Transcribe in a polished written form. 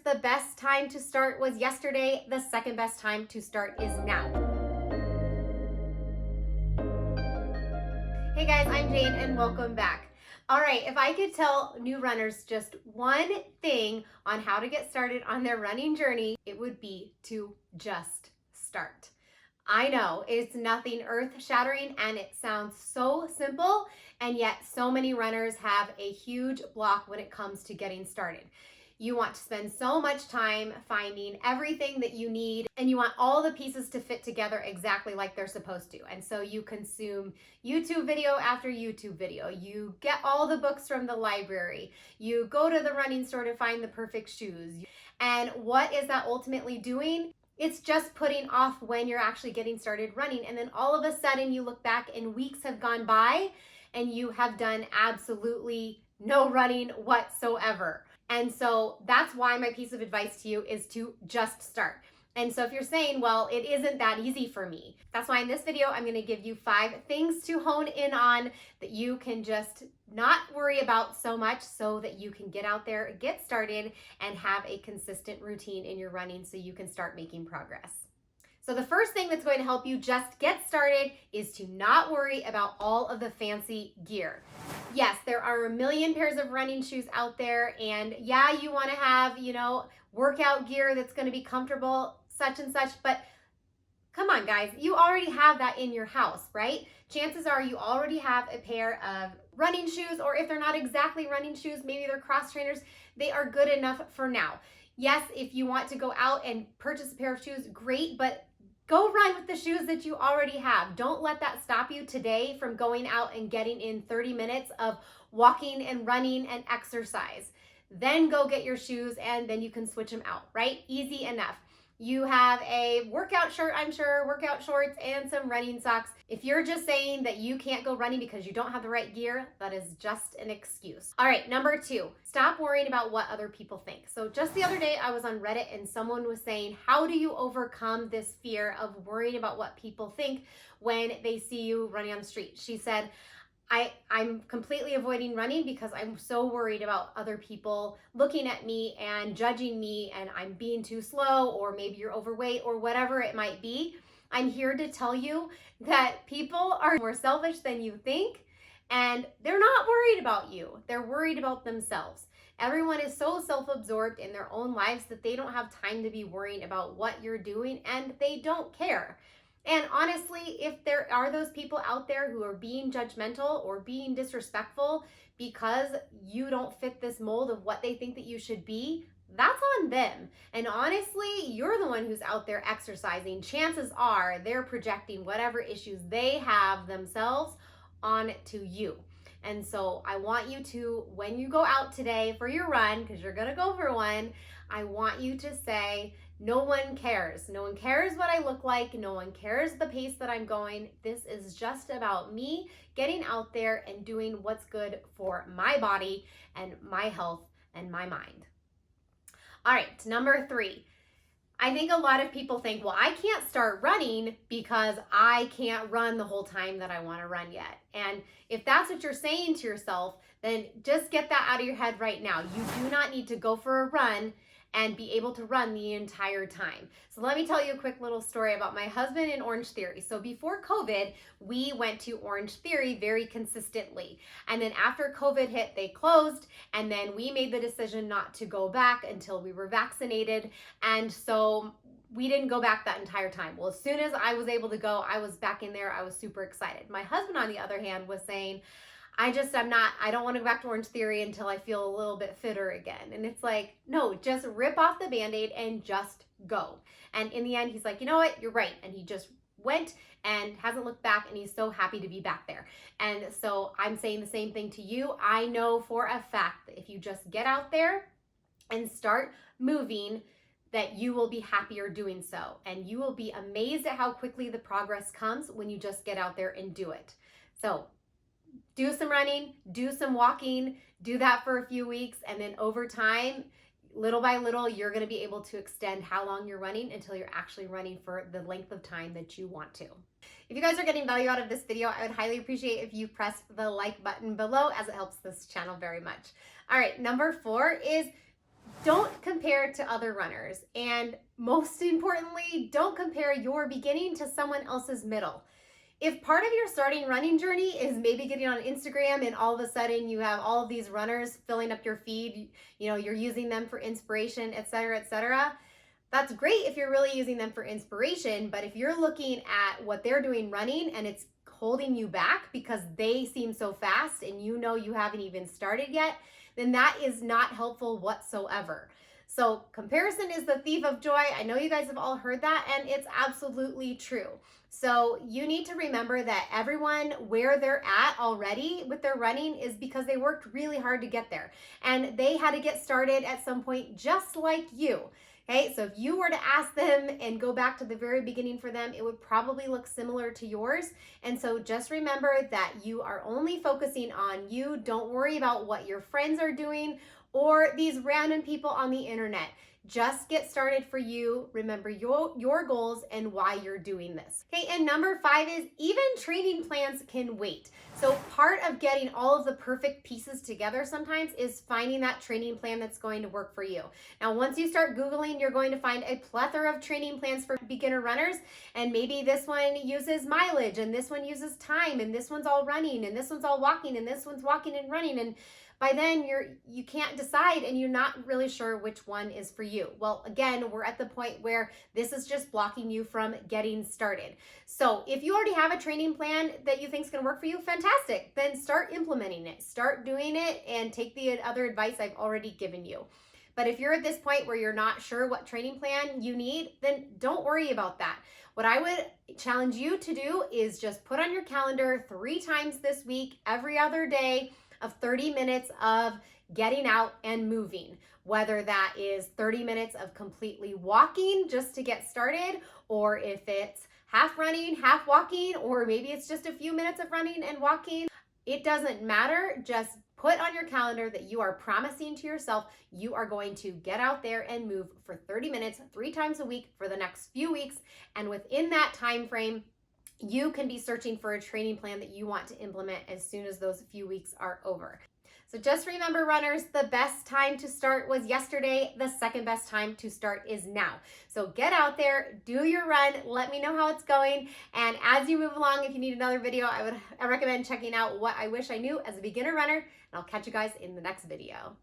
the best time to start was yesterday. The second best time to start is now. Hey guys, I'm Jane and welcome back. All right, if I could tell new runners just one thing on how to get started on their running journey, it would be to just start. I know it's nothing earth-shattering and it sounds so simple, and yet so many runners have a huge block when it comes to getting started. You want to spend so much time finding everything that you need, and you want all the pieces to fit together exactly like they're supposed to. And so you consume YouTube video after YouTube video. You get all the books from the library. You go to the running store to find the perfect shoes. And what is that ultimately doing? It's just putting off when you're actually getting started running. And then all of a sudden you look back and weeks have gone by and you have done absolutely no running whatsoever. And so that's why my piece of advice to you is to just start. And so if you're saying, well, it isn't that easy for me, that's why in this video, I'm going to give you 5 things to hone in on that you can just not worry about so much so that you can get out there, get started, and have a consistent routine in your running so you can start making progress. So the first thing that's going to help you just get started is to not worry about all of the fancy gear. Yes, there are a million pairs of running shoes out there, and yeah, you want to have, workout gear that's going to be comfortable, such and such, but come on guys, you already have that in your house, right? Chances are you already have a pair of running shoes, or if they're not exactly running shoes, maybe they're cross trainers, they are good enough for now. Yes, if you want to go out and purchase a pair of shoes, great, but go run with the shoes that you already have. Don't let that stop you today from going out and getting in 30 minutes of walking and running and exercise. Then go get your shoes and then you can switch them out, right? Easy enough. You have a workout shirt, I'm sure, workout shorts, and some running socks. If you're just saying that you can't go running because you don't have the right gear, that is just an excuse. All right, number 2, stop worrying about what other people think. So just the other day, I was on Reddit and someone was saying, how do you overcome this fear of worrying about what people think when they see you running on the street? She said, I'm completely avoiding running because I'm so worried about other people looking at me and judging me and I'm being too slow, or maybe you're overweight or whatever it might be. I'm here to tell you that people are more selfish than you think, and they're not worried about you. They're worried about themselves. Everyone is so self-absorbed in their own lives that they don't have time to be worrying about what you're doing, and they don't care. And honestly, if there are those people out there who are being judgmental or being disrespectful because you don't fit this mold of what they think that you should be, that's on them. And honestly, you're the one who's out there exercising. Chances are they're projecting whatever issues they have themselves onto you. And so I want you to, when you go out today for your run, because you're going to go for one, I want you to say, no one cares. No one cares what I look like. No one cares the pace that I'm going. This is just about me getting out there and doing what's good for my body and my health and my mind. All right, number 3. I think a lot of people think, well, I can't start running because I can't run the whole time that I want to run yet. And if that's what you're saying to yourself, then just get that out of your head right now. You do not need to go for a run and be able to run the entire time. So let me tell you a quick little story about my husband and Orange Theory. So before COVID, we went to Orange Theory very consistently. And then after COVID hit, they closed. And then we made the decision not to go back until we were vaccinated. And so we didn't go back that entire time. Well, as soon as I was able to go, I was back in there. I was super excited. My husband, on the other hand, was saying, I don't want to go back to Orange Theory until I feel a little bit fitter again. And it's like, no, just rip off the Band-Aid and just go. And in the end, he's like, you know what, you're right. And he just went and hasn't looked back, and he's so happy to be back there. And so I'm saying the same thing to you. I know for a fact that if you just get out there and start moving, that you will be happier doing so. And you will be amazed at how quickly the progress comes when you just get out there and do it. So do some running, do some walking, do that for a few weeks, and then over time, little by little, you're going to be able to extend how long you're running until you're actually running for the length of time that you want to. If you guys are getting value out of this video, I would highly appreciate if you press the like button below, as it helps this channel very much. All right, number 4 is Don't compare to other runners. And most importantly, don't compare your beginning to someone else's middle. If part of your starting running journey is maybe getting on Instagram and all of a sudden you have all of these runners filling up your feed, you're using them for inspiration, etc., that's great if you're really using them for inspiration. But if you're looking at what they're doing running and it's holding you back because they seem so fast and you haven't even started yet, then that is not helpful whatsoever. So comparison is the thief of joy. I know you guys have all heard that, and it's absolutely true. So you need to remember that everyone where they're at already with their running is because they worked really hard to get there. And they had to get started at some point just like you. Okay, so if you were to ask them and go back to the very beginning for them, it would probably look similar to yours. And so just remember that you are only focusing on you. Don't worry about what your friends are doing or these random people on the internet. Just get started for you. Remember your goals and why you're doing this. Okay, and number 5 is even training plans can wait. So part of getting all of the perfect pieces together sometimes is finding that training plan that's going to work for you. Now, once you start Googling, you're going to find a plethora of training plans for beginner runners. And maybe this one uses mileage, and this one uses time, and this one's all running, and this one's all walking, and this one's walking and running. And by then you can't decide and you're not really sure which one is for you. Well, again, we're at the point where this is just blocking you from getting started. So if you already have a training plan that you think is going to work for you, fantastic. Then start implementing it. Start doing it and take the other advice I've already given you. But if you're at this point where you're not sure what training plan you need, then don't worry about that. What I would challenge you to do is just put on your calendar 3 times this week, every other day, of 30 minutes of getting out and moving, whether that is 30 minutes of completely walking just to get started, or if it's half running, half walking, or maybe it's just a few minutes of running and walking. It doesn't matter. Just put on your calendar that you are promising to yourself you are going to get out there and move for 30 minutes 3 times a week for the next few weeks. And within that time frame, you can be searching for a training plan that you want to implement as soon as those few weeks are over. So just remember, runners, the best time to start was yesterday. The second best time to start is now. So get out there, do your run, let me know how it's going. And as you move along, if you need another video, I recommend checking out What I Wish I Knew as a Beginner Runner. And I'll catch you guys in the next video.